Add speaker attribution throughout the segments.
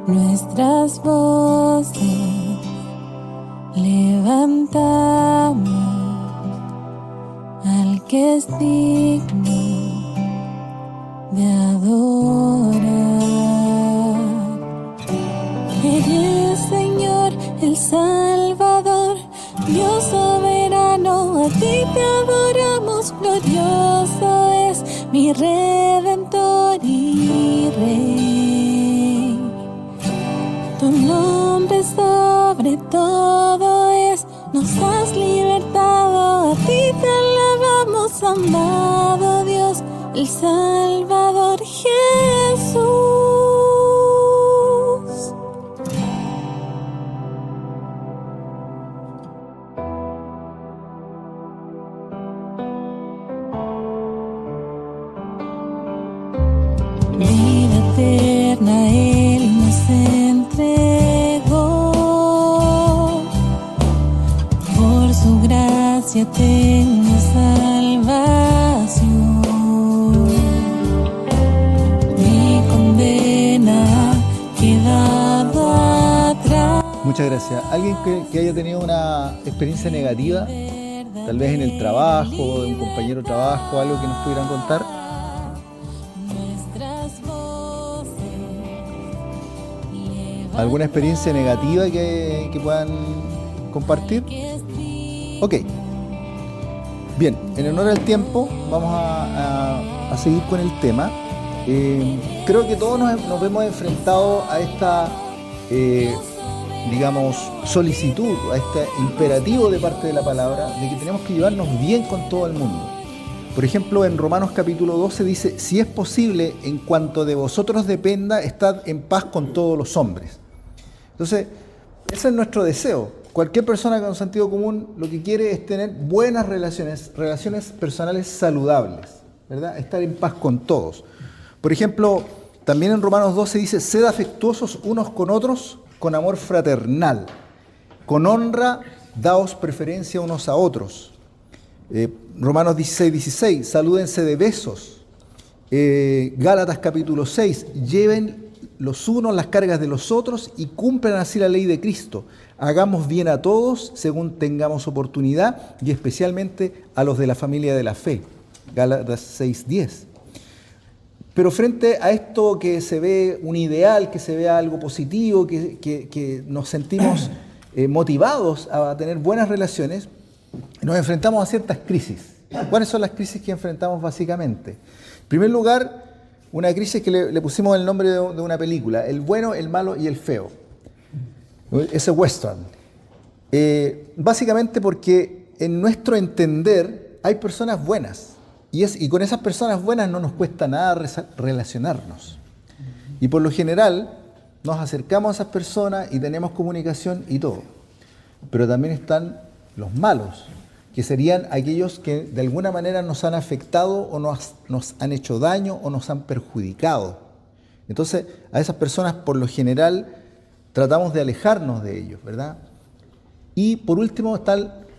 Speaker 1: nuestras voces levantamos al que es digno de adorar. Eres, Señor, el Salvador, Dios soberano, a ti te adoramos. Glorioso es mi Redentor y Rey. Tu nombre sobre todo es, nos has libertado, a ti te alabamos, amado Dios, el Salvador Jesús. Vida eterna Él nos entregó, por su gracia tengo salvación. Mi condena ha quedado atrás.
Speaker 2: Muchas gracias. ¿Alguien que haya tenido una experiencia negativa, tal vez en el trabajo, de un compañero de trabajo, algo que nos pudieran contar? ¿Alguna experiencia negativa que puedan compartir? Ok. Bien, en honor al tiempo, vamos a seguir con el tema. Creo que todos nos vemos enfrentados a esta, solicitud, a este imperativo de parte de la palabra, de que tenemos que llevarnos bien con todo el mundo. Por ejemplo, en Romanos capítulo 12 dice: si es posible, en cuanto de vosotros dependa, estad en paz con todos los hombres. Entonces, ese es nuestro deseo. Cualquier persona con sentido común lo que quiere es tener buenas relaciones personales saludables, ¿verdad? Estar en paz con todos. Por ejemplo, también en Romanos 12 dice: sed afectuosos unos con otros con amor fraternal, con honra daos preferencia unos a otros. Romanos 16, salúdense de besos. Gálatas capítulo 6, lleven los unos las cargas de los otros y cumplan así la ley de Cristo. Hagamos bien a todos según tengamos oportunidad, y especialmente a los de la familia de la fe. Gálatas 6:10. Pero frente a esto que se ve un ideal, que se vea algo positivo, que nos sentimos motivados a tener buenas relaciones, nos enfrentamos a ciertas crisis. ¿Cuáles son las crisis que enfrentamos básicamente? En primer lugar, una crisis que le pusimos el nombre de una película: el bueno, el malo y el feo. Ese western. Básicamente porque en nuestro entender hay personas buenas. Y con esas personas buenas no nos cuesta nada relacionarnos. Y por lo general nos acercamos a esas personas y tenemos comunicación y todo. Pero también están los malos, que serían aquellos que de alguna manera nos han afectado o nos han hecho daño o nos han perjudicado. Entonces, a esas personas por lo general tratamos de alejarnos de ellos, ¿verdad? Y por último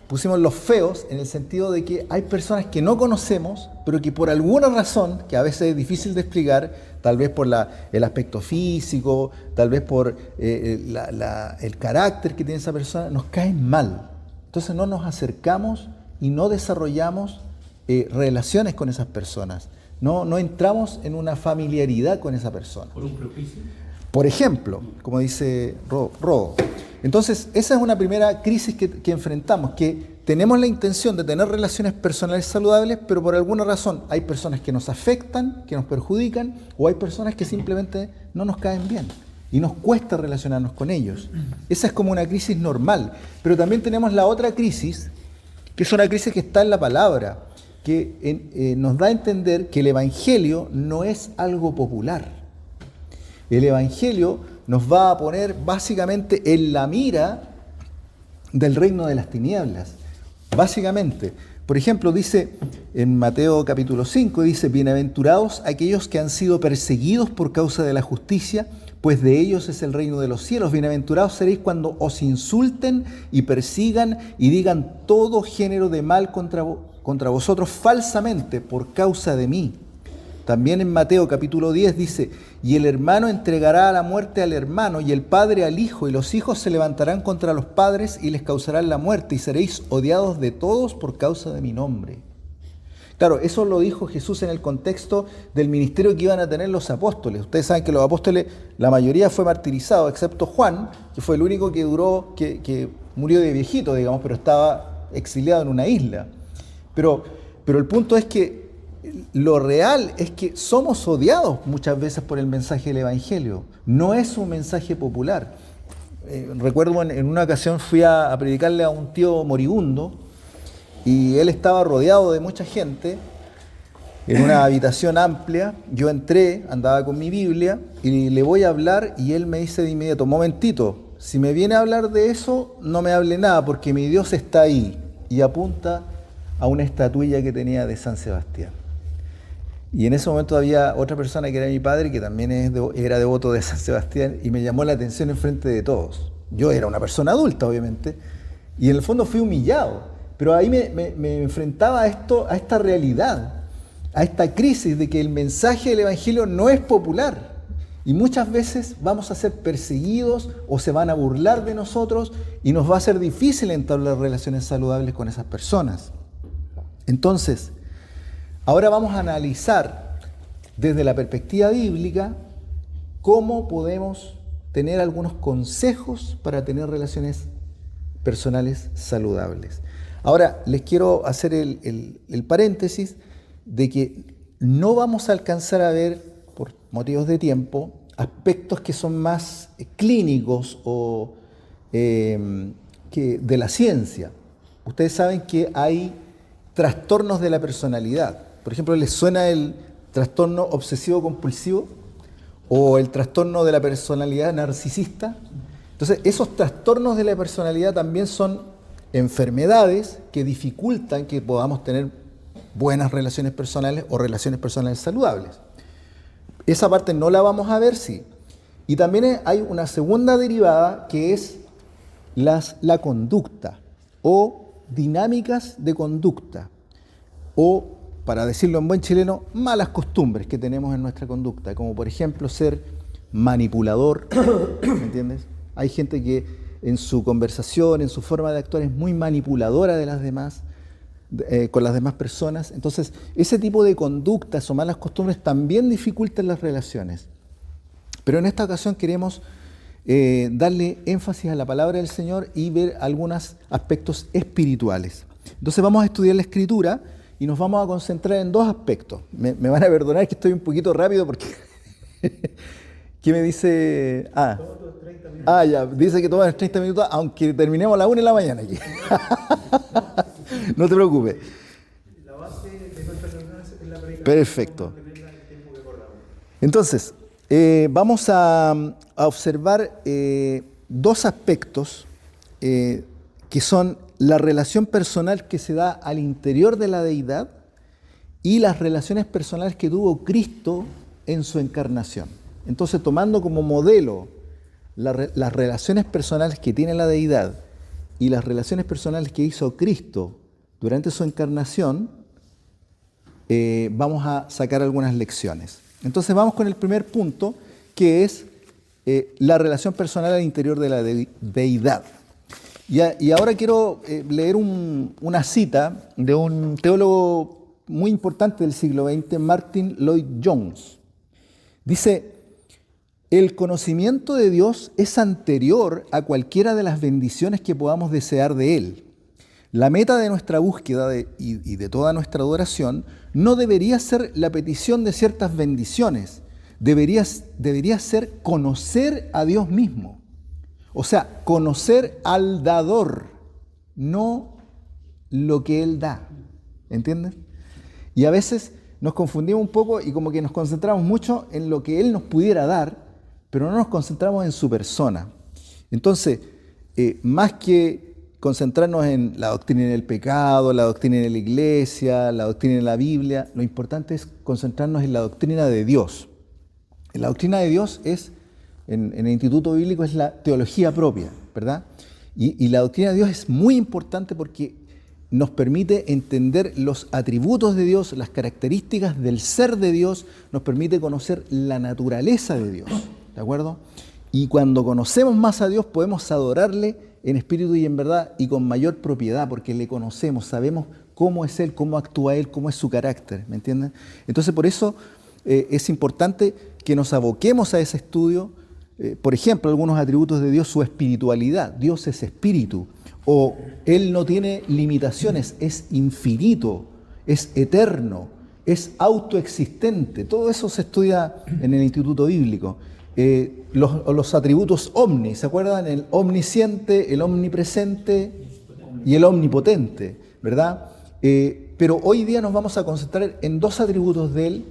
Speaker 2: pusimos los feos, en el sentido de que hay personas que no conocemos, pero que por alguna razón, que a veces es difícil de explicar, tal vez por el aspecto físico, tal vez por el carácter que tiene esa persona, nos caen mal. Entonces no nos acercamos y no desarrollamos relaciones con esas personas. No entramos en una familiaridad con esa persona.
Speaker 3: ¿Por un propicio?
Speaker 2: Por ejemplo, como dice Rodo. Entonces, esa es una primera crisis que enfrentamos, que tenemos la intención de tener relaciones personales saludables, pero por alguna razón hay personas que nos afectan, que nos perjudican, o hay personas que simplemente no nos caen bien y nos cuesta relacionarnos con ellos. Esa es como una crisis normal. Pero también tenemos la otra crisis, que es una crisis que está en la palabra, que nos da a entender que el Evangelio no es algo popular. El Evangelio nos va a poner básicamente en la mira del reino de las tinieblas. Básicamente, por ejemplo, dice en Mateo capítulo 5, dice: bienaventurados aquellos que han sido perseguidos por causa de la justicia, pues de ellos es el reino de los cielos. Bienaventurados seréis cuando os insulten y persigan y digan todo género de mal contra vosotros falsamente por causa de mí. También en Mateo capítulo 10 dice, y el hermano entregará a la muerte al hermano y el padre al hijo, y los hijos se levantarán contra los padres y les causarán la muerte, y seréis odiados de todos por causa de mi nombre. Claro, eso lo dijo Jesús en el contexto del ministerio que iban a tener los apóstoles. Ustedes saben que los apóstoles, la mayoría fue martirizado, excepto Juan, que fue el único que duró, que murió de viejito, digamos, pero estaba exiliado en una isla. Pero el punto es que lo real es que somos odiados muchas veces por el mensaje del Evangelio. No es un mensaje popular. Recuerdo en una ocasión fui a predicarle a un tío moribundo y él estaba rodeado de mucha gente en una habitación amplia. Yo entré, andaba con mi Biblia y le voy a hablar y él me dice de inmediato, momentito, si me viene a hablar de eso, no me hable nada porque mi Dios está ahí. Y apunta a una estatuilla que tenía de San Sebastián. Y en ese momento había otra persona que era mi padre, que también era devoto de San Sebastián, y me llamó la atención en frente de todos. Yo era una persona adulta, obviamente, y en el fondo fui humillado. Pero ahí me enfrentaba a esta realidad, a esta crisis de que el mensaje del Evangelio no es popular. Y muchas veces vamos a ser perseguidos o se van a burlar de nosotros y nos va a ser difícil entablar relaciones saludables con esas personas. Entonces, ahora vamos a analizar desde la perspectiva bíblica cómo podemos tener algunos consejos para tener relaciones personales saludables. Ahora, les quiero hacer el paréntesis de que no vamos a alcanzar a ver, por motivos de tiempo, aspectos que son más clínicos o que de la ciencia. Ustedes saben que hay trastornos de la personalidad. Por ejemplo, ¿les suena el trastorno obsesivo-compulsivo o el trastorno de la personalidad narcisista? Entonces, esos trastornos de la personalidad también son enfermedades que dificultan que podamos tener buenas relaciones personales o relaciones personales saludables. Esa parte no la vamos a ver, sí. Y también hay una segunda derivada que es la conducta o dinámicas de conducta o, para decirlo en buen chileno, malas costumbres que tenemos en nuestra conducta, como por ejemplo ser manipulador, ¿me entiendes? Hay gente que en su conversación, en su forma de actuar es muy manipuladora de las demás, con las demás personas. Entonces, ese tipo de conductas o malas costumbres también dificultan las relaciones. Pero en esta ocasión queremos darle énfasis a la palabra del Señor y ver algunos aspectos espirituales. Entonces vamos a estudiar la Escritura y nos vamos a concentrar en dos aspectos. Me van a perdonar que estoy un poquito rápido porque... ¿Qué me dice? Ya, dice que toman 30 minutos, aunque terminemos a las 1 de la mañana aquí. No te preocupes. La base de nuestra reunión es la predicación. Perfecto. Entonces, vamos a observar dos aspectos que son la relación personal que se da al interior de la deidad y las relaciones personales que tuvo Cristo en su encarnación. Entonces, tomando como modelo las relaciones personales que tiene la deidad y las relaciones personales que hizo Cristo durante su encarnación, vamos a sacar algunas lecciones. Entonces vamos con el primer punto, que es la relación personal al interior de la deidad. Y ahora quiero leer una cita de un teólogo muy importante del siglo XX, Martin Lloyd-Jones. Dice: el conocimiento de Dios es anterior a cualquiera de las bendiciones que podamos desear de Él. La meta de nuestra búsqueda y de toda nuestra adoración no debería ser la petición de ciertas bendiciones, debería ser conocer a Dios mismo. O sea, conocer al dador, no lo que Él da. ¿Entiendes? Y a veces nos confundimos un poco y como que nos concentramos mucho en lo que Él nos pudiera dar, pero no nos concentramos en su persona. Entonces, más que concentrarnos en la doctrina del pecado, la doctrina de la iglesia, la doctrina de la Biblia, lo importante es concentrarnos en la doctrina de Dios. La doctrina de Dios es, en el Instituto Bíblico, es la teología propia, ¿verdad? Y la doctrina de Dios es muy importante porque nos permite entender los atributos de Dios, las características del ser de Dios, nos permite conocer la naturaleza de Dios, ¿de acuerdo? Y cuando conocemos más a Dios podemos adorarle en espíritu y en verdad y con mayor propiedad, porque le conocemos, sabemos cómo es Él, cómo actúa Él, cómo es su carácter, ¿me entienden? Entonces por eso es importante que nos aboquemos a ese estudio. Por ejemplo, algunos atributos de Dios, su espiritualidad. Dios es espíritu, o Él no tiene limitaciones, es infinito, es eterno, es autoexistente. Todo eso se estudia en el Instituto Bíblico. Los atributos omni, ¿se acuerdan? El omnisciente, el omnipresente y el omnipotente, ¿verdad? Pero hoy día nos vamos a concentrar en dos atributos de Él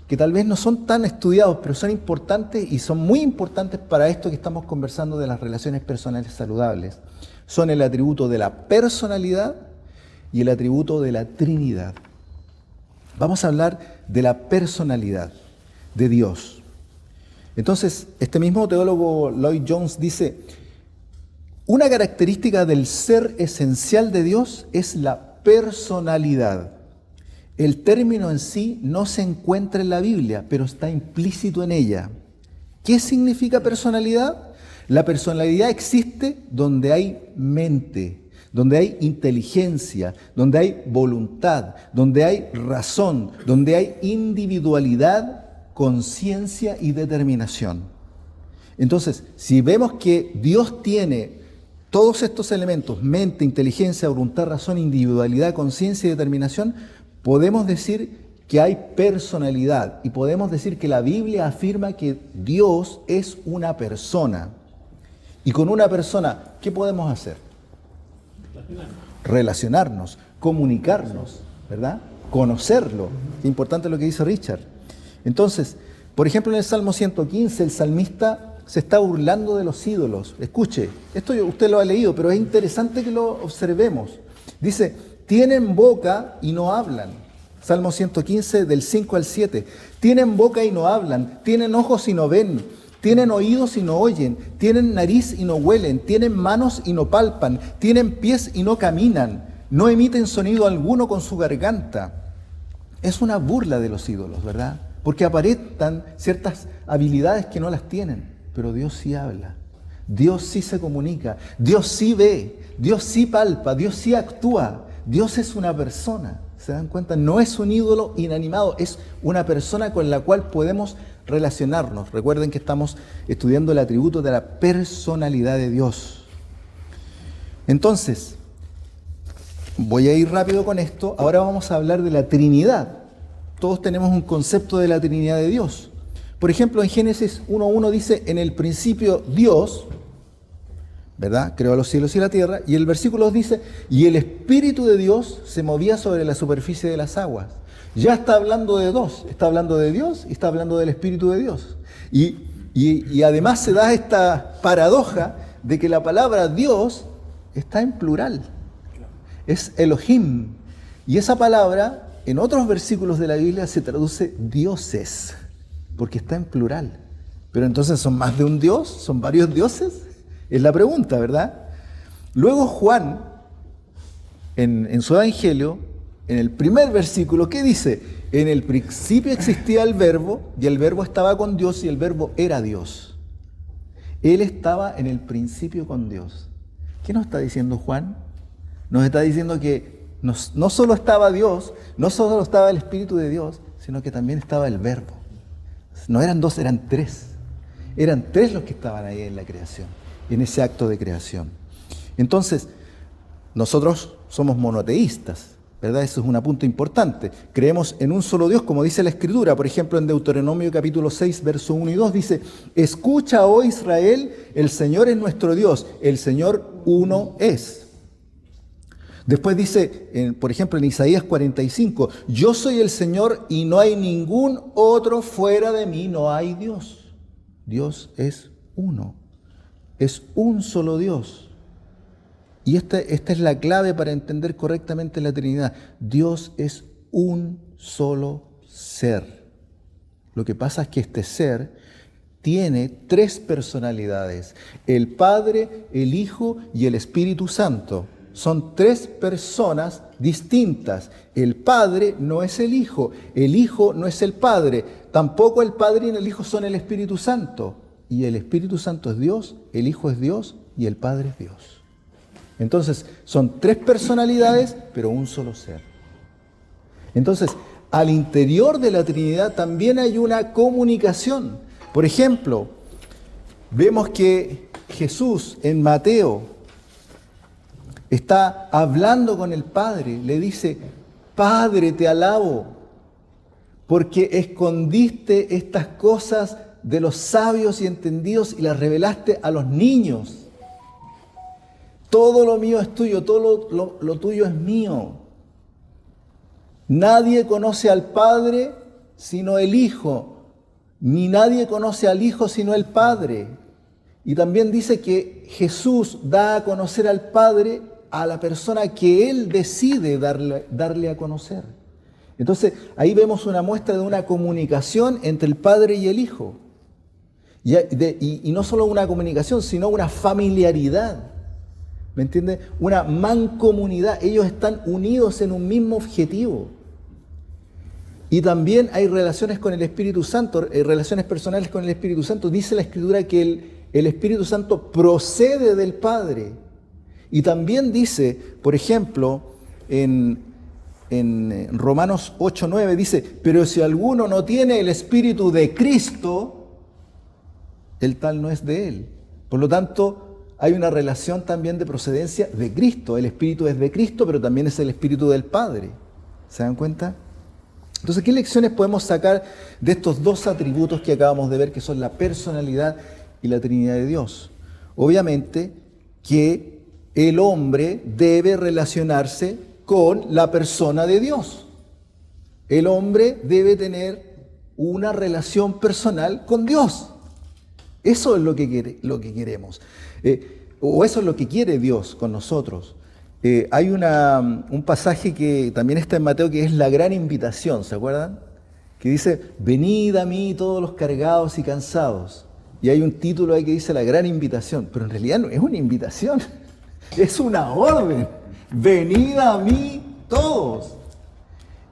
Speaker 2: que tal vez no son tan estudiados, pero son importantes y son muy importantes para esto que estamos conversando de las relaciones personales saludables. Son el atributo de la personalidad y el atributo de la Trinidad. Vamos a hablar de la personalidad de Dios. Entonces, este mismo teólogo Lloyd Jones dice, una característica del ser esencial de Dios es la personalidad. El término en sí no se encuentra en la Biblia, pero está implícito en ella. ¿Qué significa personalidad? La personalidad existe donde hay mente, donde hay inteligencia, donde hay voluntad, donde hay razón, donde hay individualidad, conciencia y determinación. Entonces, si vemos que Dios tiene todos estos elementos, mente, inteligencia, voluntad, razón, individualidad, conciencia y determinación, podemos decir que hay personalidad y podemos decir que la Biblia afirma que Dios es una persona. Y con una persona, ¿qué podemos hacer? Relacionarnos, comunicarnos, ¿verdad? Conocerlo. Qué importante lo que dice Richard. Entonces, por ejemplo, en el Salmo 115, el salmista se está burlando de los ídolos. Escuche, esto usted lo ha leído, pero es interesante que lo observemos. Dice, tienen boca y no hablan. Salmo 115, del 5 al 7. Tienen boca y no hablan, tienen ojos y no ven, tienen oídos y no oyen, tienen nariz y no huelen, tienen manos y no palpan, tienen pies y no caminan, no emiten sonido alguno con su garganta. Es una burla de los ídolos, ¿verdad? Porque aparentan ciertas habilidades que no las tienen, pero Dios sí habla, Dios sí se comunica, Dios sí ve, Dios sí palpa, Dios sí actúa, Dios es una persona. ¿Se dan cuenta? No es un ídolo inanimado, es una persona con la cual podemos relacionarnos. Recuerden que estamos estudiando el atributo de la personalidad de Dios. Entonces, voy a ir rápido con esto. Ahora vamos a hablar de la Trinidad. Todos tenemos un concepto de la Trinidad de Dios. Por ejemplo, en Génesis 1:1 dice, en el principio Dios, ¿verdad? Creó los cielos y la tierra. Y el versículo 2 dice, y el Espíritu de Dios se movía sobre la superficie de las aguas. Ya está hablando de dos. Está hablando de Dios y está hablando del Espíritu de Dios. Y además se da esta paradoja de que la palabra Dios está en plural. Es Elohim. Y esa palabra, en otros versículos de la Biblia, se traduce dioses, porque está en plural. Pero entonces, ¿son más de un Dios? ¿Son varios dioses? Es la pregunta, ¿verdad? Luego Juan, en su evangelio, en el primer versículo, ¿qué dice? En el principio existía el verbo, y el verbo estaba con Dios, y el verbo era Dios. Él estaba en el principio con Dios. ¿Qué nos está diciendo Juan? Nos está diciendo que no solo estaba Dios, no solo estaba el Espíritu de Dios, sino que también estaba el verbo. No eran dos, eran tres. Eran tres los que estaban ahí en la creación, en ese acto de creación. Entonces, nosotros somos monoteístas, ¿verdad? Eso es un punto importante. Creemos en un solo Dios, como dice la Escritura. Por ejemplo, en Deuteronomio capítulo 6, verso 1 y 2, dice, escucha, oh Israel, el Señor es nuestro Dios, el Señor uno es. Después dice, por ejemplo, en Isaías 45, yo soy el Señor y no hay ningún otro fuera de mí, no hay Dios. Dios es uno, es un solo Dios. Y esta es la clave para entender correctamente la Trinidad. Dios es un solo ser. Lo que pasa es que este ser tiene tres personalidades, el Padre, el Hijo y el Espíritu Santo. son tres personas distintas. El Padre no es el Hijo no es el Padre, tampoco el Padre y el Hijo son el Espíritu Santo. Y el Espíritu Santo es Dios, el Hijo es Dios y el Padre es Dios. Entonces, son tres personalidades, pero un solo ser. Entonces, al interior de la Trinidad también hay una comunicación. Por ejemplo, vemos que Jesús en Mateo está hablando con el Padre, le dice: Padre, te alabo, porque escondiste estas cosas de los sabios y entendidos y las revelaste a los niños. Todo lo mío es tuyo, todo lo tuyo es mío. Nadie conoce al Padre sino el Hijo, ni nadie conoce al Hijo sino el Padre. Y también dice que Jesús da a conocer al Padre a la persona que Él decide darle a conocer. Entonces, ahí vemos una muestra de una comunicación entre el Padre y el Hijo. Y no solo una comunicación, sino una familiaridad. ¿Me entiende? Una mancomunidad. Ellos están unidos en un mismo objetivo. Y también hay relaciones con el Espíritu Santo, relaciones personales con el Espíritu Santo. Dice la Escritura que el Espíritu Santo procede del Padre. Y también dice, por ejemplo, en Romanos 8:9 dice: pero si alguno no tiene el Espíritu de Cristo, el tal no es de Él. Por lo tanto, hay una relación también de procedencia de Cristo. El Espíritu es de Cristo, pero también es el Espíritu del Padre. ¿Se dan cuenta? Entonces, ¿qué lecciones podemos sacar de estos dos atributos que acabamos de ver, que son la personalidad y la Trinidad de Dios? Obviamente que el hombre debe relacionarse con la persona de Dios. El hombre debe tener una relación personal con Dios. Eso es lo que queremos. O eso es lo que quiere Dios con nosotros. Hay un pasaje que también está en Mateo, que es la gran invitación, ¿se acuerdan? Que dice: venid a mí todos los cargados y cansados. Y hay un título ahí que dice la gran invitación, pero en realidad no es una invitación, es una orden. Venid a mí todos.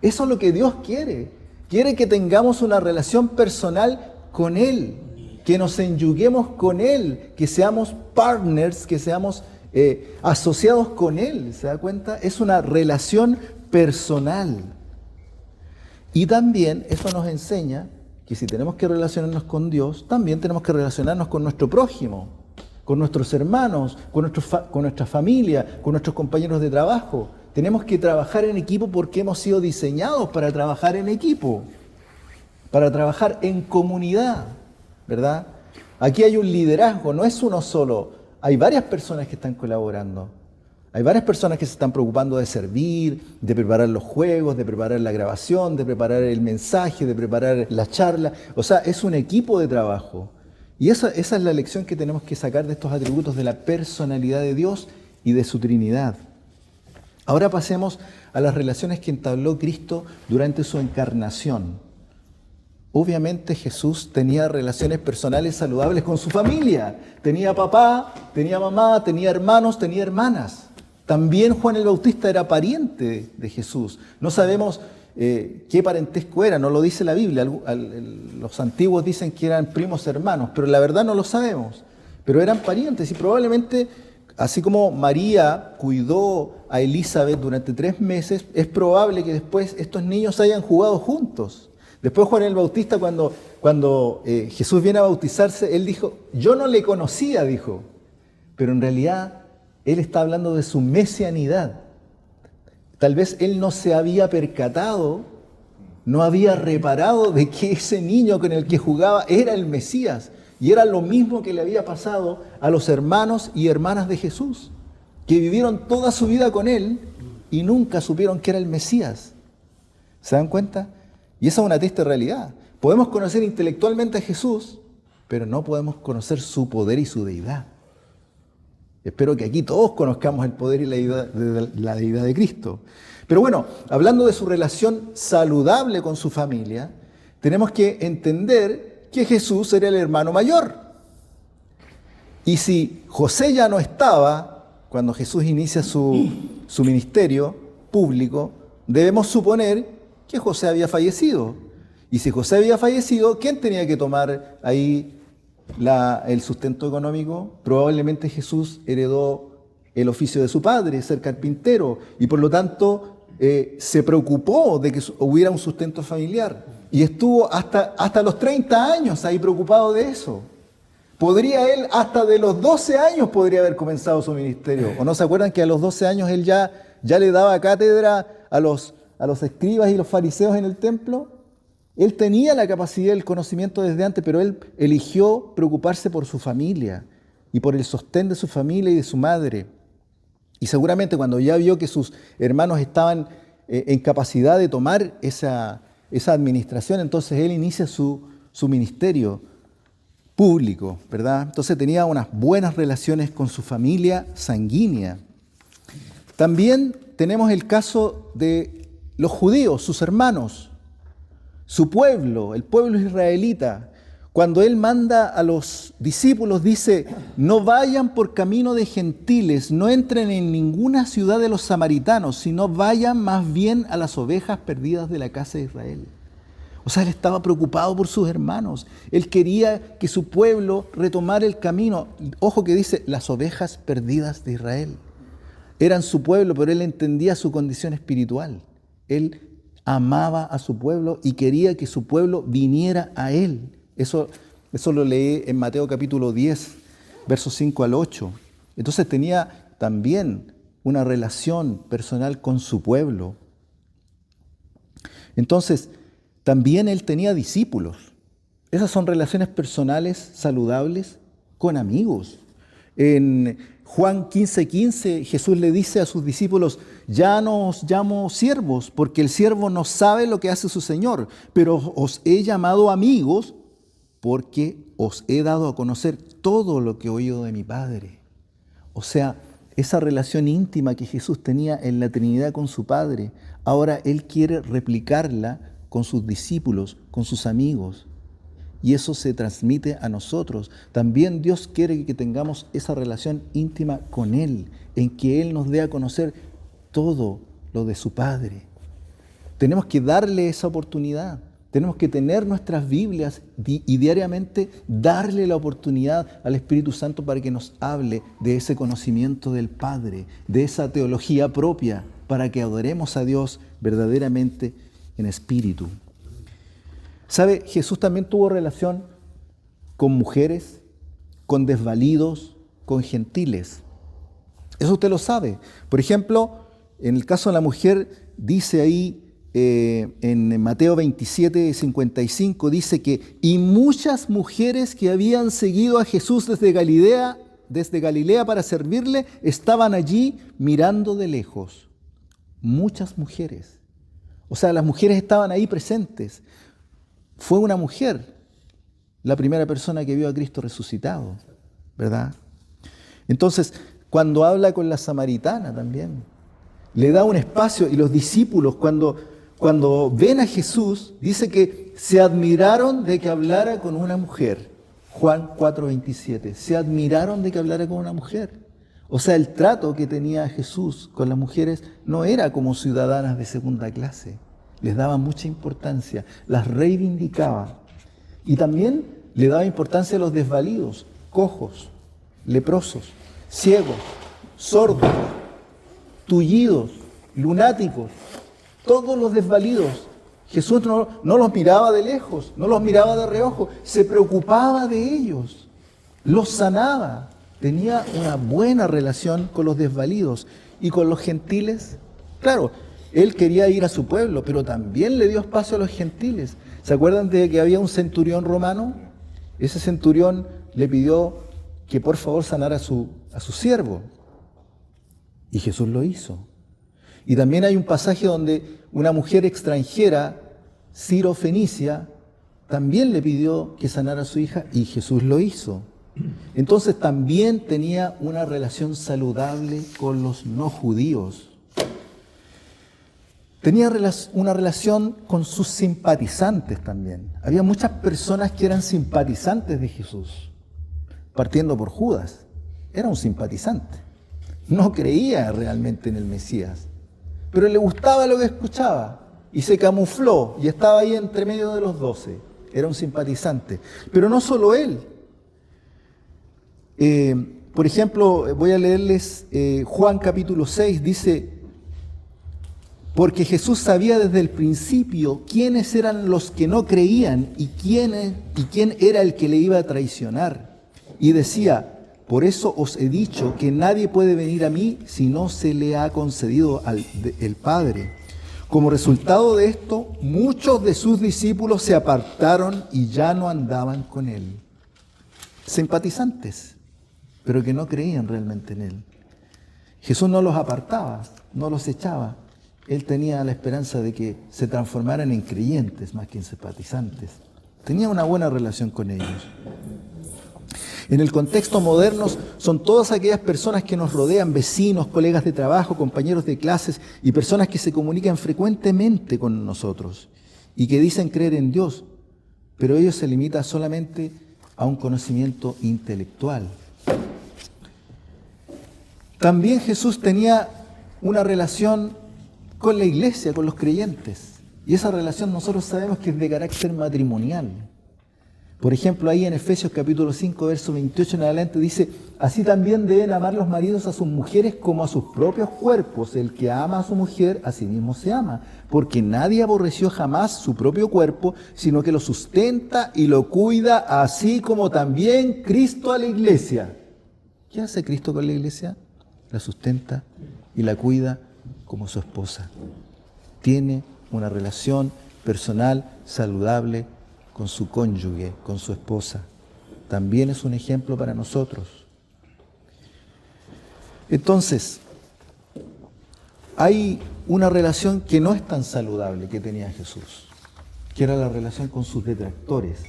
Speaker 2: Eso es lo que Dios quiere. Quiere que tengamos una relación personal con Él, que nos enyuguemos con Él, que seamos partners, que seamos asociados con Él. ¿Se da cuenta? Es una relación personal. Y también eso nos enseña que si tenemos que relacionarnos con Dios, también tenemos que relacionarnos con nuestro prójimo, con nuestros hermanos, con nuestra familia, con nuestros compañeros de trabajo. Tenemos que trabajar en equipo porque hemos sido diseñados para trabajar en equipo, para trabajar en comunidad, ¿verdad? Aquí hay un liderazgo, no es uno solo. Hay varias personas que están colaborando. Hay varias personas que se están preocupando de servir, de preparar los juegos, de preparar la grabación, de preparar el mensaje, de preparar la charla. O sea, es un equipo de trabajo. Y esa es la lección que tenemos que sacar de estos atributos de la personalidad de Dios y de su Trinidad. Ahora pasemos a las relaciones que entabló Cristo durante su encarnación. Obviamente Jesús tenía relaciones personales saludables con su familia. Tenía papá, tenía mamá, tenía hermanos, tenía hermanas. También Juan el Bautista era pariente de Jesús. No sabemos qué parentesco era, no lo dice la Biblia. Los antiguos dicen que eran primos hermanos, pero la verdad no lo sabemos. Pero eran parientes y probablemente, así como María cuidó a Elizabeth durante 3 meses, es probable que después estos niños hayan jugado juntos. Después Juan el Bautista, cuando Jesús viene a bautizarse, él dijo: yo no le conocía, dijo. Pero en realidad él está hablando de su mesianidad. Tal vez él no se había percatado, no había reparado de que ese niño con el que jugaba era el Mesías. Y era lo mismo que le había pasado a los hermanos y hermanas de Jesús, que vivieron toda su vida con él y nunca supieron que era el Mesías. ¿Se dan cuenta? Y esa es una triste realidad. Podemos conocer intelectualmente a Jesús, pero no podemos conocer su poder y su deidad. Espero que aquí todos conozcamos el poder y la deidad de Cristo. Pero bueno, hablando de su relación saludable con su familia, tenemos que entender que Jesús era el hermano mayor. Y si José ya no estaba, cuando Jesús inicia su ministerio público, debemos suponer que José había fallecido. Y si José había fallecido, ¿quién tenía que tomar ahí el sustento económico? Probablemente Jesús heredó el oficio de su padre, ser carpintero, y por lo tanto se preocupó de que hubiera un sustento familiar. Y estuvo hasta los 30 años ahí preocupado de eso. Podría él, hasta de los 12 años, podría haber comenzado su ministerio. ¿O no se acuerdan que a los 12 años él ya le daba cátedra a los escribas y los fariseos en el templo? Él tenía la capacidad y el conocimiento desde antes, pero él eligió preocuparse por su familia y por el sostén de su familia y de su madre. Y seguramente cuando ya vio que sus hermanos estaban en capacidad de tomar esa administración, entonces él inicia su ministerio público, ¿verdad? Entonces tenía unas buenas relaciones con su familia sanguínea. También tenemos el caso de los judíos, sus hermanos, su pueblo, el pueblo israelita. Cuando él manda a los discípulos, dice: no vayan por camino de gentiles, no entren en ninguna ciudad de los samaritanos, sino vayan más bien a las ovejas perdidas de la casa de Israel. O sea, él estaba preocupado por sus hermanos. Él quería que su pueblo retomara el camino. Ojo que dice, las ovejas perdidas de Israel. Eran su pueblo, pero él entendía su condición espiritual. Él amaba a su pueblo y quería que su pueblo viniera a él. Eso lo leí en Mateo capítulo 10, versos 5 al 8. Entonces tenía también una relación personal con su pueblo. Entonces, también él tenía discípulos. Esas son relaciones personales saludables con amigos. En Juan 15:15, Jesús le dice a sus discípulos: ya no os llamo siervos, porque el siervo no sabe lo que hace su Señor, pero os he llamado amigos, porque os he dado a conocer todo lo que he oído de mi Padre. O sea, esa relación íntima que Jesús tenía en la Trinidad con su Padre, ahora Él quiere replicarla con sus discípulos, con sus amigos. Y eso se transmite a nosotros. También Dios quiere que tengamos esa relación íntima con Él, en que Él nos dé a conocer todo lo de su Padre. Tenemos que darle esa oportunidad. Tenemos que tener nuestras Biblias y diariamente darle la oportunidad al Espíritu Santo para que nos hable de ese conocimiento del Padre, de esa teología propia, para que adoremos a Dios verdaderamente en espíritu. ¿Sabe? Jesús también tuvo relación con mujeres, con desvalidos, con gentiles. Eso usted lo sabe. Por ejemplo, en el caso de la mujer, dice ahí en Mateo 27:55, dice que y muchas mujeres que habían seguido a Jesús desde Galilea para servirle, estaban allí mirando de lejos. Muchas mujeres. O sea, las mujeres estaban ahí presentes. Fue una mujer la primera persona que vio a Cristo resucitado, ¿verdad? Entonces, cuando habla con la samaritana también, le da un espacio, y los discípulos cuando ven a Jesús, dice que se admiraron de que hablara con una mujer. Juan 4:27, se admiraron de que hablara con una mujer. O sea, el trato que tenía Jesús con las mujeres no era como ciudadanas de segunda clase. Les daba mucha importancia, las reivindicaba. Y también le daba importancia a los desvalidos, cojos, leprosos, ciegos, sordos, tullidos, lunáticos, todos los desvalidos. Jesús no los miraba de lejos, no los miraba de reojo, se preocupaba de ellos, los sanaba. Tenía una buena relación con los desvalidos y con los gentiles. Claro, él quería ir a su pueblo, pero también le dio espacio a los gentiles. ¿Se acuerdan de que había un centurión romano? Ese centurión le pidió que por favor sanara a su siervo. Y Jesús lo hizo. Y también hay un pasaje donde una mujer extranjera, Ciro-Fenicia, también le pidió que sanara a su hija y Jesús lo hizo. Entonces también tenía una relación saludable con los no judíos. Tenía una relación con sus simpatizantes también. Había muchas personas que eran simpatizantes de Jesús, partiendo por Judas. Era un simpatizante. no creía realmente en el Mesías, pero le gustaba lo que escuchaba y se camufló y estaba ahí entre medio de los 12. Era un simpatizante. Pero no solo él. Por ejemplo, voy a leerles Juan capítulo 6, dice: porque Jesús sabía desde el principio quiénes eran los que no creían y quién era el que le iba a traicionar. Y decía: por eso os he dicho que nadie puede venir a mí si no se le ha concedido el Padre. Como resultado de esto, muchos de sus discípulos se apartaron y ya no andaban con él. Simpatizantes, pero que no creían realmente en él. Jesús no los apartaba, no los echaba. Él tenía la esperanza de que se transformaran en creyentes más que en simpatizantes. Tenía una buena relación con ellos. En el contexto moderno son todas aquellas personas que nos rodean, vecinos, colegas de trabajo, compañeros de clases y personas que se comunican frecuentemente con nosotros y que dicen creer en Dios, pero ellos se limitan solamente a un conocimiento intelectual. También Jesús tenía una relación con la iglesia, con los creyentes. Y esa relación nosotros sabemos que es de carácter matrimonial. Por ejemplo, ahí en Efesios capítulo 5, verso 28 en adelante dice: así también deben amar los maridos a sus mujeres como a sus propios cuerpos. El que ama a su mujer, a sí mismo se ama. Porque nadie aborreció jamás su propio cuerpo, sino que lo sustenta y lo cuida, así como también Cristo a la iglesia. ¿Qué hace Cristo con la iglesia? La sustenta y la cuida como su esposa. Tiene una relación personal saludable con su cónyuge, con su esposa. También es un ejemplo para nosotros. Entonces, hay una relación que no es tan saludable que tenía Jesús, que era la relación con sus detractores,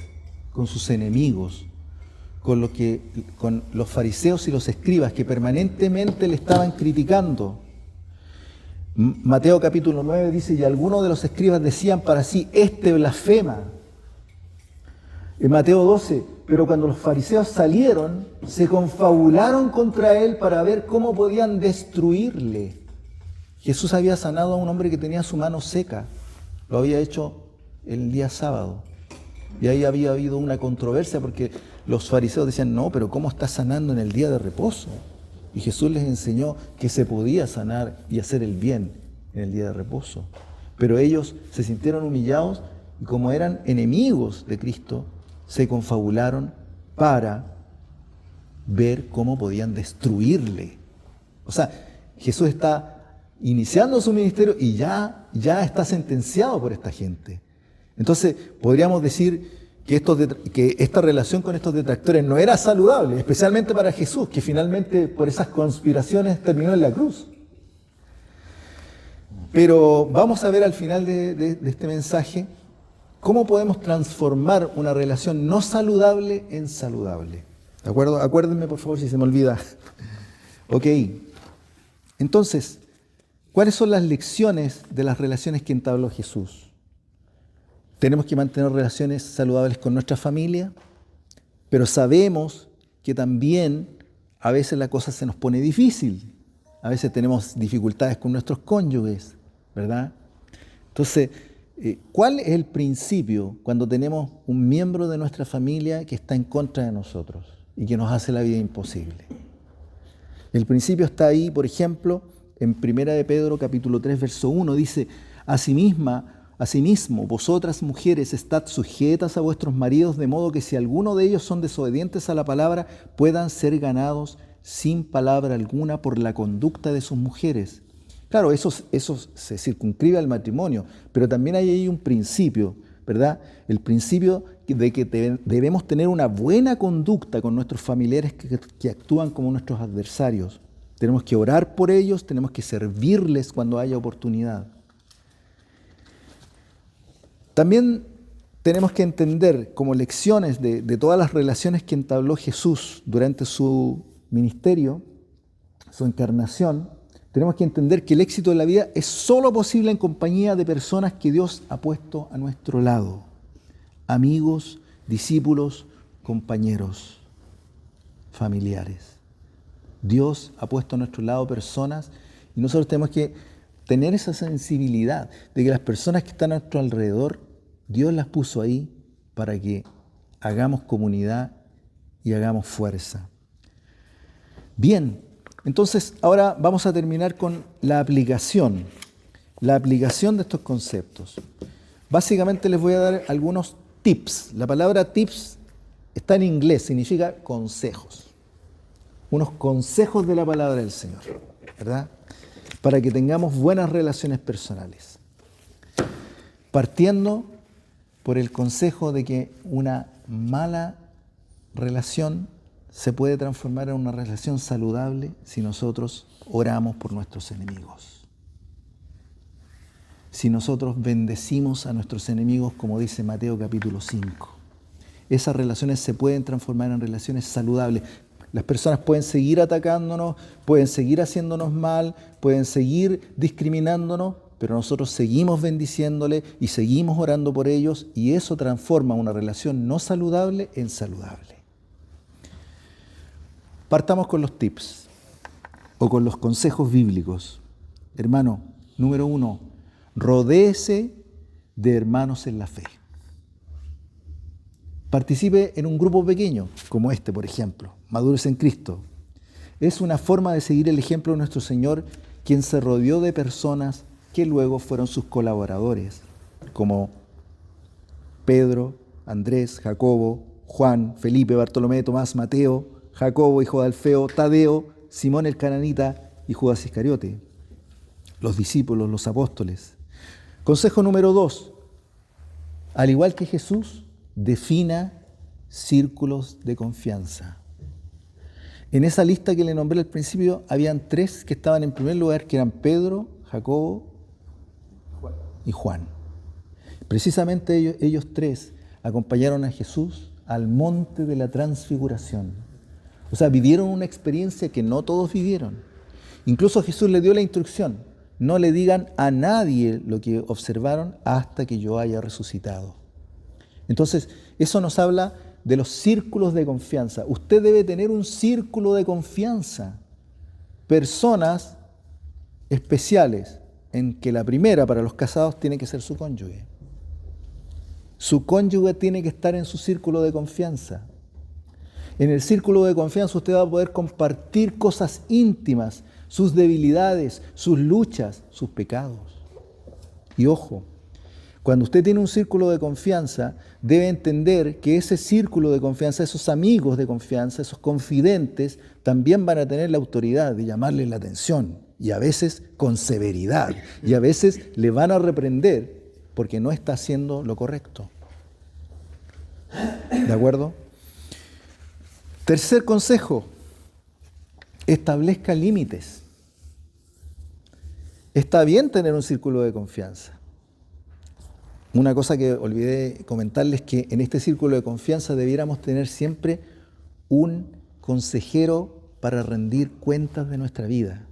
Speaker 2: con sus enemigos, con los fariseos y los escribas que permanentemente le estaban criticando. Mateo capítulo 9 dice: y algunos de los escribas decían para sí: este blasfema. En Mateo 12: pero cuando los fariseos salieron, se confabularon contra él para ver cómo podían destruirle. Jesús había sanado a un hombre que tenía su mano seca. Lo había hecho el día sábado. Y ahí había habido una controversia porque los fariseos decían: no, pero ¿cómo está sanando en el día de reposo? Y Jesús les enseñó que se podía sanar y hacer el bien en el día de reposo. Pero ellos se sintieron humillados y como eran enemigos de Cristo, se confabularon para ver cómo podían destruirle. O sea, Jesús está iniciando su ministerio y ya está sentenciado por esta gente. Entonces, podríamos decir que esta relación con estos detractores no era saludable, especialmente para Jesús, que finalmente por esas conspiraciones terminó en la cruz. Pero vamos a ver al final de este mensaje cómo podemos transformar una relación no saludable en saludable. ¿De acuerdo? Acuérdenme, por favor, si se me olvida. Ok. Entonces, ¿cuáles son las lecciones de las relaciones que entabló Jesús? Tenemos que mantener relaciones saludables con nuestra familia, pero sabemos que también a veces la cosa se nos pone difícil. A veces tenemos dificultades con nuestros cónyuges, ¿verdad? Entonces, ¿cuál es el principio cuando tenemos un miembro de nuestra familia que está en contra de nosotros y que nos hace la vida imposible? El principio está ahí, por ejemplo, en 1 de Pedro capítulo 3, verso 1, dice: Asimismo, vosotras mujeres, estad sujetas a vuestros maridos, de modo que si alguno de ellos son desobedientes a la palabra, puedan ser ganados sin palabra alguna por la conducta de sus mujeres. Claro, eso se circunscribe al matrimonio, pero también hay ahí un principio, ¿verdad? El principio de que debemos tener una buena conducta con nuestros familiares que actúan como nuestros adversarios. Tenemos que orar por ellos, tenemos que servirles cuando haya oportunidad. También tenemos que entender como lecciones de todas las relaciones que entabló Jesús durante su ministerio, su encarnación, tenemos que entender que el éxito de la vida es solo posible en compañía de personas que Dios ha puesto a nuestro lado. Amigos, discípulos, compañeros, familiares. Dios ha puesto a nuestro lado personas y nosotros tenemos que tener esa sensibilidad de que las personas que están a nuestro alrededor, Dios las puso ahí para que hagamos comunidad y hagamos fuerza. Bien, entonces ahora vamos a terminar con la aplicación de estos conceptos. Básicamente les voy a dar algunos tips. La palabra tips está en inglés, significa consejos. Unos consejos de la palabra del Señor, ¿verdad? Para que tengamos buenas relaciones personales. Partiendo por el consejo de que una mala relación se puede transformar en una relación saludable si nosotros oramos por nuestros enemigos. Si nosotros bendecimos a nuestros enemigos, como dice Mateo capítulo 5. Esas relaciones se pueden transformar en relaciones saludables. Las personas pueden seguir atacándonos, pueden seguir haciéndonos mal, pueden seguir discriminándonos, pero nosotros seguimos bendiciéndole y seguimos orando por ellos y eso transforma una relación no saludable en saludable. Partamos con los tips o con los consejos bíblicos. Hermano, número 1, rodéese de hermanos en la fe. Participe en un grupo pequeño, como este, por ejemplo, Madures en Cristo. Es una forma de seguir el ejemplo de nuestro Señor, quien se rodeó de personas que luego fueron sus colaboradores, como Pedro, Andrés, Jacobo, Juan, Felipe, Bartolomé, Tomás, Mateo, Jacobo, hijo de Alfeo, Tadeo, Simón el Cananita y Judas Iscariote, los discípulos, los apóstoles. Consejo número 2, al igual que Jesús, defina círculos de confianza. En esa lista que le nombré al principio, habían 3 que estaban en primer lugar, que eran Pedro, Jacobo y Juan. Precisamente ellos 3 acompañaron a Jesús al monte de la transfiguración. O sea, vivieron una experiencia que no todos vivieron. Incluso Jesús le dio la instrucción, no le digan a nadie lo que observaron hasta que yo haya resucitado. Entonces, eso nos habla de los círculos de confianza. Usted debe tener un círculo de confianza. Personas especiales, en que la primera para los casados tiene que ser su cónyuge. Su cónyuge tiene que estar en su círculo de confianza. En el círculo de confianza usted va a poder compartir cosas íntimas, sus debilidades, sus luchas, sus pecados. Y ojo, cuando usted tiene un círculo de confianza, debe entender que ese círculo de confianza, esos amigos de confianza, esos confidentes, también van a tener la autoridad de llamarle la atención, y a veces con severidad, y a veces le van a reprender porque no está haciendo lo correcto. ¿De acuerdo? Tercer consejo, establezca límites. Está bien tener un círculo de confianza. Una cosa que olvidé comentarles es que en este círculo de confianza debiéramos tener siempre un consejero para rendir cuentas de nuestra vida.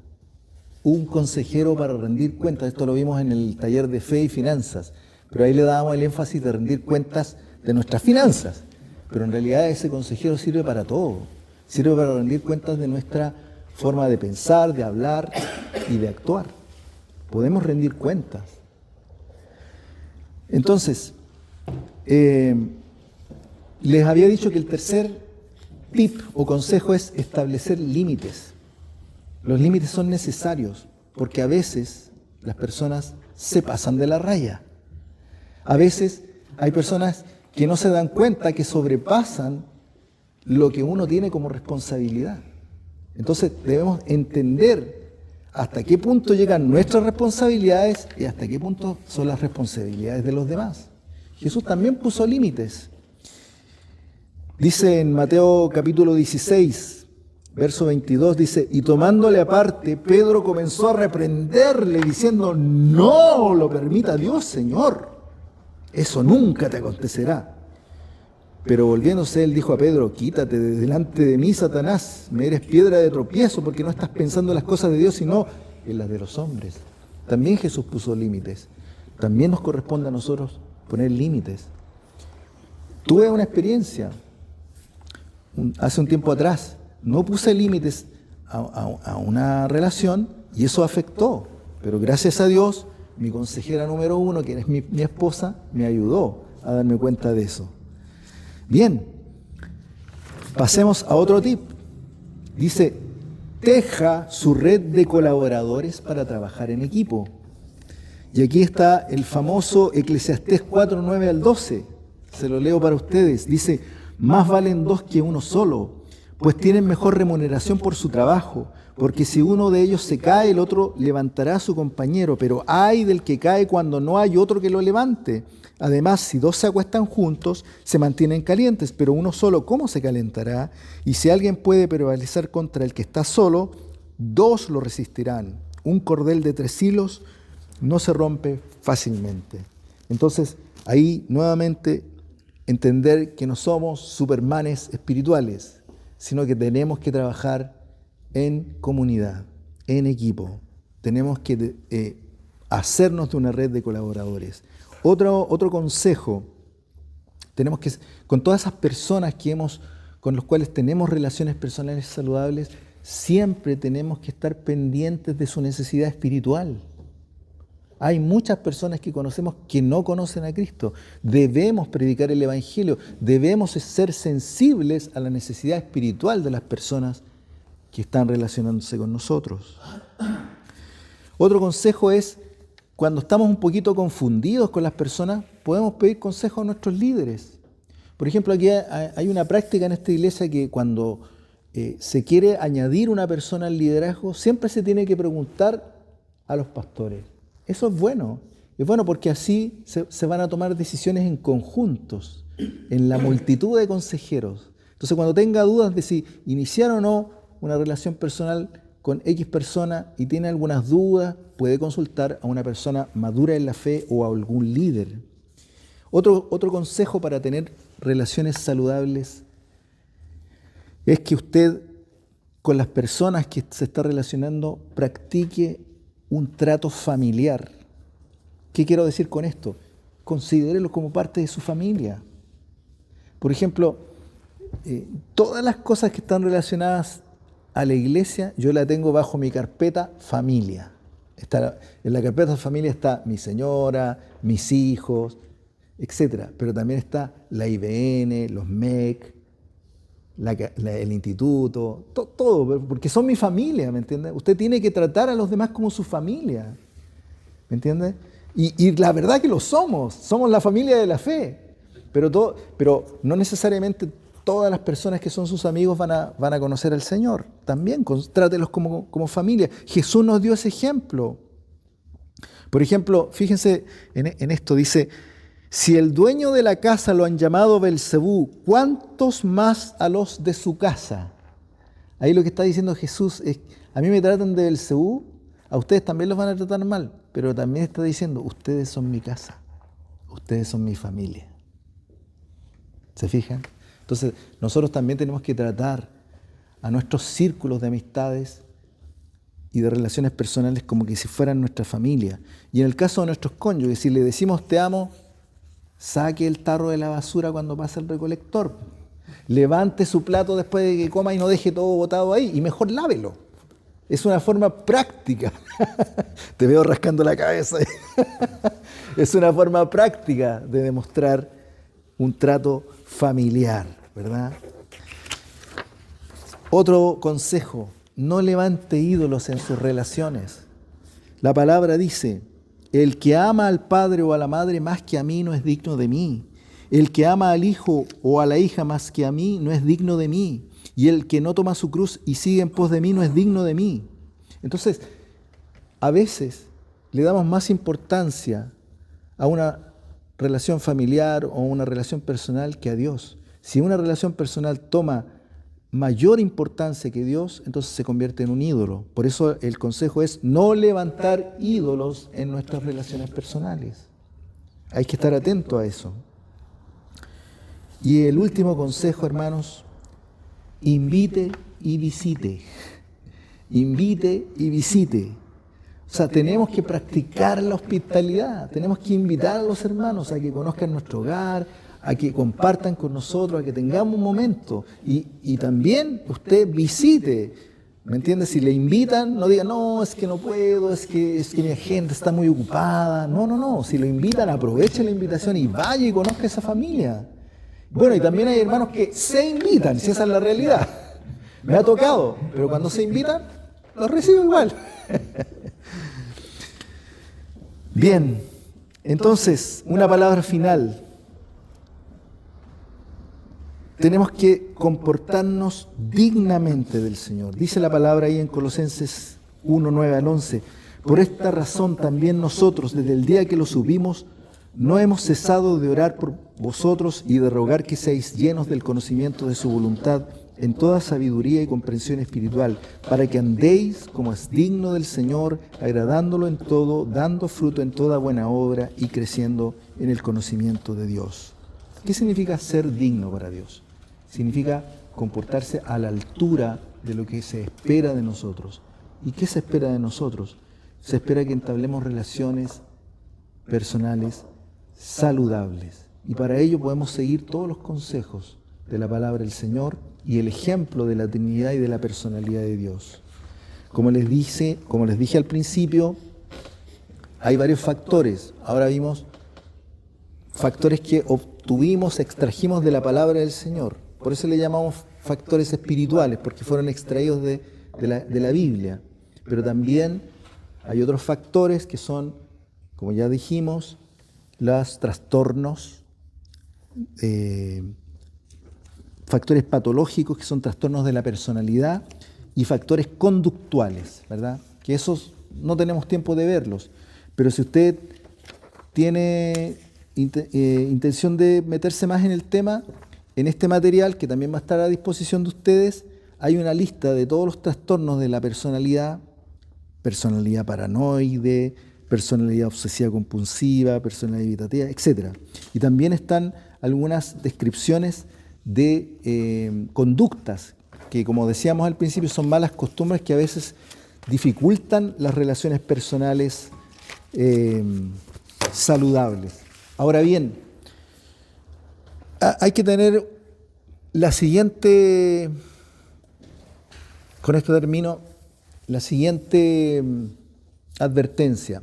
Speaker 2: Un consejero para rendir cuentas. Esto lo vimos en el taller de fe y finanzas, pero ahí le dábamos el énfasis de rendir cuentas de nuestras finanzas. Pero en realidad ese consejero sirve para todo. Sirve para rendir cuentas de nuestra forma de pensar, de hablar y de actuar. Podemos rendir cuentas. Entonces, les había dicho que el tercer tip o consejo es establecer límites. Los límites son necesarios porque a veces las personas se pasan de la raya. A veces hay personas que no se dan cuenta que sobrepasan lo que uno tiene como responsabilidad. Entonces debemos entender hasta qué punto llegan nuestras responsabilidades y hasta qué punto son las responsabilidades de los demás. Jesús también puso límites. Dice en Mateo capítulo 16, verso 22, dice, y tomándole aparte, Pedro comenzó a reprenderle diciendo, no lo permita Dios, Señor, eso nunca te acontecerá. Pero volviéndose él dijo a Pedro, quítate de delante de mí, Satanás, me eres piedra de tropiezo porque no estás pensando en las cosas de Dios, sino en las de los hombres. También Jesús puso límites. También nos corresponde a nosotros poner límites. Tuve una experiencia hace un tiempo atrás. No puse límites a una relación y eso afectó. Pero gracias a Dios, mi consejera número 1, que es mi esposa, me ayudó a darme cuenta de eso. Bien, pasemos a otro tip. Dice, teja su red de colaboradores para trabajar en equipo. Y aquí está el famoso Eclesiastés 4, 9 al 12. Se lo leo para ustedes. Dice, más valen 2 que 1 solo, pues tienen mejor remuneración por su trabajo, porque si uno de ellos se cae, el otro levantará a su compañero, pero ay del que cae cuando no hay otro que lo levante. Además, si 2 se acuestan juntos, se mantienen calientes, pero uno solo, ¿cómo se calentará? Y si alguien puede prevalecer contra el que está solo, 2 lo resistirán. Un cordel de 3 hilos no se rompe fácilmente. Entonces, ahí nuevamente entender que no somos supermanes espirituales, sino que tenemos que trabajar en comunidad, en equipo. Tenemos que hacernos de una red de colaboradores. Otro consejo, tenemos que, con todas esas personas con las cuales tenemos relaciones personales saludables, siempre tenemos que estar pendientes de su necesidad espiritual. Hay muchas personas que conocemos que no conocen a Cristo. Debemos predicar el Evangelio, debemos ser sensibles a la necesidad espiritual de las personas que están relacionándose con nosotros. Otro consejo es, cuando estamos un poquito confundidos con las personas, podemos pedir consejo a nuestros líderes. Por ejemplo, aquí hay una práctica en esta iglesia que cuando se quiere añadir una persona al liderazgo, siempre se tiene que preguntar a los pastores. Eso es bueno porque así se van a tomar decisiones en conjuntos, en la multitud de consejeros. Entonces, cuando tenga dudas de si iniciar o no una relación personal con X persona y tiene algunas dudas, puede consultar a una persona madura en la fe o a algún líder. Otro consejo para tener relaciones saludables es que usted, con las personas que se está relacionando, practique un trato familiar. ¿Qué quiero decir con esto? Considérelo como parte de su familia. Por ejemplo, todas las cosas que están relacionadas a la iglesia, yo la tengo bajo mi carpeta familia. En la carpeta familia está mi señora, mis hijos, etc. Pero también está la IBN, los MEC, el instituto, todo, porque son mi familia, ¿me entiende? Usted tiene que tratar a los demás como su familia, ¿me entiende? Y la verdad que lo somos la familia de la fe, pero no necesariamente todas las personas que son sus amigos van a conocer al Señor. También trátelos como familia. Jesús nos dio ese ejemplo. Por ejemplo, fíjense en esto, dice, si el dueño de la casa lo han llamado Belcebú, ¿cuántos más a los de su casa? Ahí lo que está diciendo Jesús es, a mí me tratan de Belcebú, a ustedes también los van a tratar mal, pero también está diciendo, ustedes son mi casa, ustedes son mi familia. ¿Se fijan? Entonces, nosotros también tenemos que tratar a nuestros círculos de amistades y de relaciones personales como que si fueran nuestra familia. Y en el caso de nuestros cónyuges, si le decimos te amo, saque el tarro de la basura cuando pasa el recolector. Levante su plato después de que coma y no deje todo botado ahí. Y mejor lávelo. Es una forma práctica. Te veo rascando la cabeza. Es una forma práctica de demostrar un trato familiar, ¿verdad? Otro consejo, no levante ídolos en sus relaciones. La palabra dice, el que ama al padre o a la madre más que a mí no es digno de mí. El que ama al hijo o a la hija más que a mí no es digno de mí. Y el que no toma su cruz y sigue en pos de mí no es digno de mí. Entonces, a veces le damos más importancia a una relación familiar o una relación personal que a Dios. Si una relación personal toma mayor importancia que Dios, entonces se convierte en un ídolo. Por eso el consejo es no levantar ídolos en nuestras relaciones personales. Hay que estar atento a eso. Y el último consejo, hermanos, invite y visite. Invite y visite. O sea, tenemos que practicar la hospitalidad, tenemos que invitar a los hermanos a que conozcan nuestro hogar, a que compartan con nosotros, a que tengamos un momento. Y también usted visite ¿Me entiendes? Si le invitan, no digan, no, es que no puedo, es que mi agenda está muy ocupada. No. Si lo invitan, aproveche la invitación y vaya y conozca a esa familia. Bueno, y también hay hermanos que se invitan, si esa es la realidad. Me ha tocado, pero cuando se invitan, los recibo igual. Bien, entonces, una palabra final. Tenemos que comportarnos dignamente del Señor. Dice la palabra ahí en Colosenses 1, 9 al 11. Por esta razón también nosotros, desde el día que lo subimos, no hemos cesado de orar por vosotros y de rogar que seáis llenos del conocimiento de su voluntad en toda sabiduría y comprensión espiritual, para que andéis como es digno del Señor, agradándolo en todo, dando fruto en toda buena obra y creciendo en el conocimiento de Dios. ¿Qué significa ser digno para Dios? Significa comportarse a la altura de lo que se espera de nosotros. ¿Y qué se espera de nosotros? Se espera que entablemos relaciones personales saludables. Y para ello podemos seguir todos los consejos de la palabra del Señor y el ejemplo de la Trinidad y de la personalidad de Dios. Como les dije al principio, hay varios factores. Ahora vimos factores que obtuvimos, extrajimos de la palabra del Señor. Por eso le llamamos factores espirituales, porque fueron extraídos de la Biblia. Pero también hay otros factores que son, como ya dijimos, los trastornos, factores patológicos que son trastornos de la personalidad y factores conductuales, ¿verdad? Que esos no tenemos tiempo de verlos. Pero si usted tiene intención de meterse más en el tema, en este material, que también va a estar a disposición de ustedes, hay una lista de todos los trastornos de la personalidad paranoide, personalidad obsesiva compulsiva, personalidad evitativa, etc. Y también están algunas descripciones de conductas que, como decíamos al principio, son malas costumbres que a veces dificultan las relaciones personales saludables. Ahora bien, hay que tener la siguiente, con esto termino, la siguiente advertencia.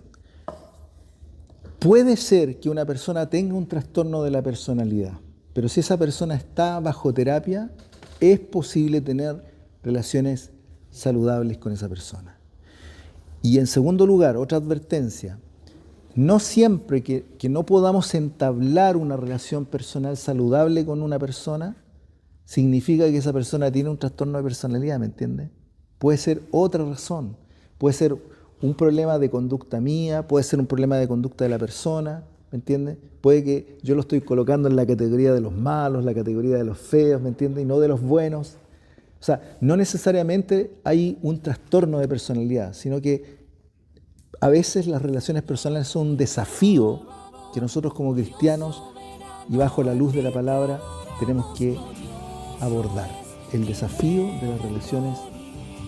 Speaker 2: Puede ser que una persona tenga un trastorno de la personalidad, pero si esa persona está bajo terapia, es posible tener relaciones saludables con esa persona. Y en segundo lugar, otra advertencia. No siempre que no podamos entablar una relación personal saludable con una persona, significa que esa persona tiene un trastorno de personalidad, ¿me entiende? Puede ser otra razón, puede ser un problema de conducta mía, puede ser un problema de conducta de la persona, ¿me entiende? Puede que yo lo estoy colocando en la categoría de los malos, la categoría de los feos, ¿me entiende? Y no de los buenos. O sea, no necesariamente hay un trastorno de personalidad, sino que a veces las relaciones personales son un desafío que nosotros como cristianos y bajo la luz de la palabra tenemos que abordar. El desafío de las relaciones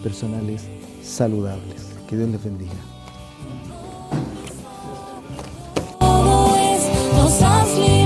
Speaker 2: personales saludables. Que Dios les bendiga.
Speaker 1: Todo es, nos has librado.